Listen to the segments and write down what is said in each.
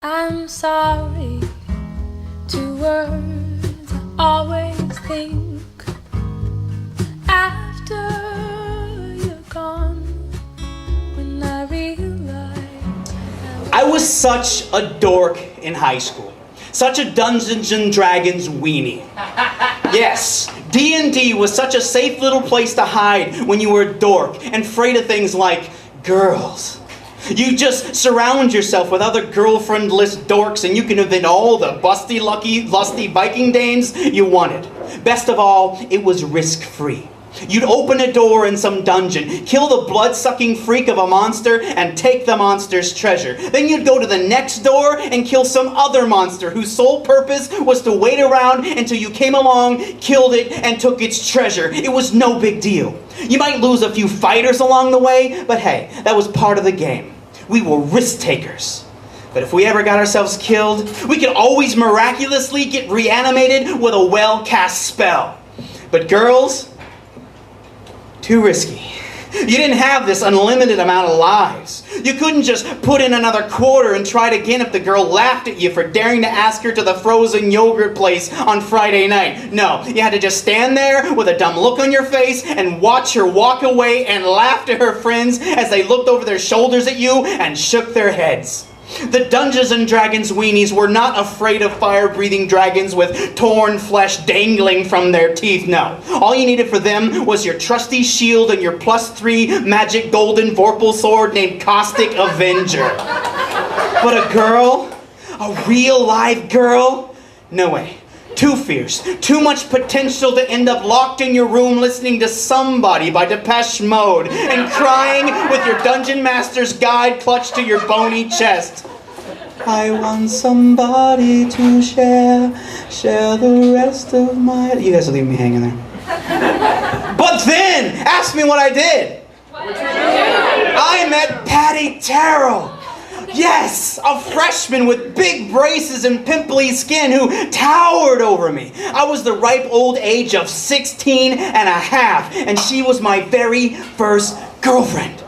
I'm sorry, 2 words I always think after you're gone, when I realize I was such a dork in high school. Such a Dungeons and Dragons weenie. Yes, D&D was such a safe little place to hide when you were a dork and afraid of things like girls. You just surround yourself with other girlfriendless dorks and you can invent all the busty, lusty Viking dames you wanted. Best of all, it was risk-free. You'd open a door in some dungeon, kill the blood-sucking freak of a monster, and take the monster's treasure. Then you'd go to the next door and kill some other monster whose sole purpose was to wait around until you came along, killed it, and took its treasure. It was no big deal. You might lose a few fighters along the way, but hey, that was part of the game. We were risk takers. But if we ever got ourselves killed, we could always miraculously get reanimated with a well-cast spell. But girls, too risky. You didn't have this unlimited amount of lives. You couldn't just put in another quarter and try it again if the girl laughed at you for daring to ask her to the frozen yogurt place on Friday night. No, you had to just stand there with a dumb look on your face and watch her walk away and laugh to her friends as they looked over their shoulders at you and shook their heads. The Dungeons and Dragons weenies were not afraid of fire-breathing dragons with torn flesh dangling from their teeth, no. All you needed for them was your trusty shield and your +3 magic golden Vorpal sword named Caustic Avenger. But a girl? A real live girl? No way. Too fierce. Too much potential to end up locked in your room listening to Somebody by Depeche Mode and crying with your Dungeon Master's Guide clutched to your bony chest. I want somebody to share the rest of my... You guys are leaving me hanging there. But then, ask me what I did. I met Patty Terrell. Yes, a freshman with big braces and pimply skin who towered over me. I was the ripe old age of 16 and a half, and she was my very first girlfriend.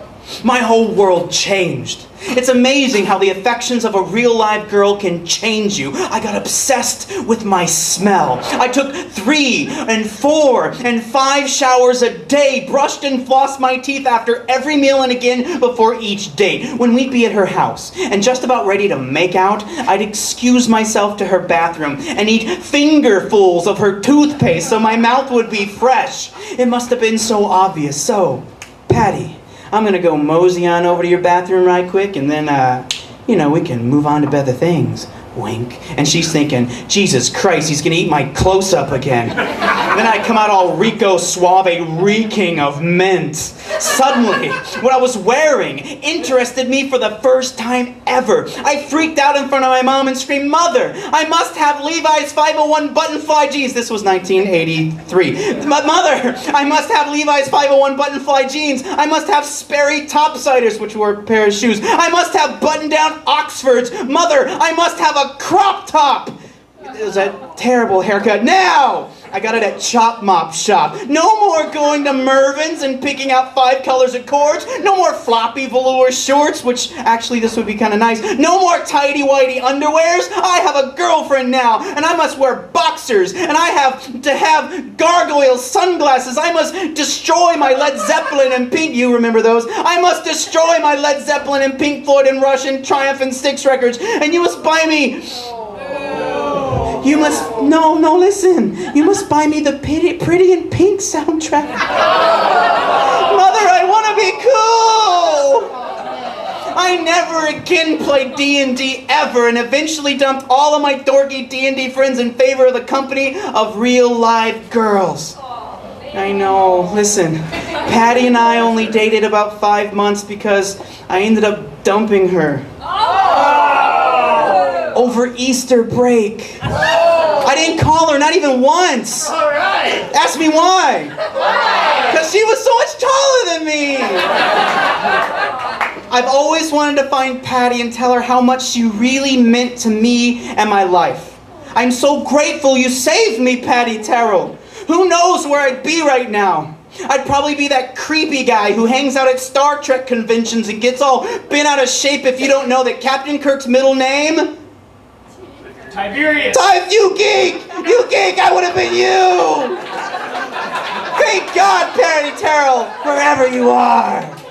My whole world changed. It's amazing how the affections of a real live girl can change you. I got obsessed with my smell. I took 3 and 4 and 5 showers a day, brushed and flossed my teeth after every meal and again before each date. When we'd be at her house and just about ready to make out, I'd excuse myself to her bathroom and eat fingerfuls of her toothpaste so my mouth would be fresh. It must have been so obvious. So, Patty, I'm going to go mosey on over to your bathroom right quick, and then, we can move on to better things. Wink. And she's thinking, Jesus Christ, he's going to eat my close-up again. Then I come out all Rico Suave reeking of mint. Suddenly, what I was wearing interested me for the first time ever. I freaked out in front of my mom and screamed, Mother, I must have Levi's 501 button-fly jeans. This was 1983. Mother, I must have Levi's 501 button-fly jeans. I must have Sperry topsiders, which were a pair of shoes. I must have button-down Oxfords. Mother, I must have a crop top. It was a terrible haircut. Now, I got it at Chop Mop Shop. No more going to Mervyn's and picking out 5 colors of cords. No more floppy velour shorts, which actually this would be kind of nice. No more tighty-whitey underwears. I have a girlfriend now, and I must wear boxers, and I have to have gargoyle sunglasses. I must destroy my Led Zeppelin and Pink. You remember those? I must destroy my Led Zeppelin and Pink Floyd and Rush and Triumph and Styx records, and you must buy me... You must, listen. You must buy me the Pretty in Pink soundtrack. Mother, I want to be cool. I never again played D&D ever and eventually dumped all of my dorky D&D friends in favor of the company of real live girls. I know, listen, Patty and I only dated about 5 months because I ended up dumping her. Over Easter break. I didn't call her, not even once. All right. Ask me why. Because she was so much taller than me. I've always wanted to find Patty and tell her how much she really meant to me and my life. I'm so grateful you saved me, Patty Terrell. Who knows where I'd be right now? I'd probably be that creepy guy who hangs out at Star Trek conventions and gets all bent out of shape if you don't know that Captain Kirk's middle name Tiberius. You geek! You geek! I would have been you! Thank God, Terrell, wherever you are.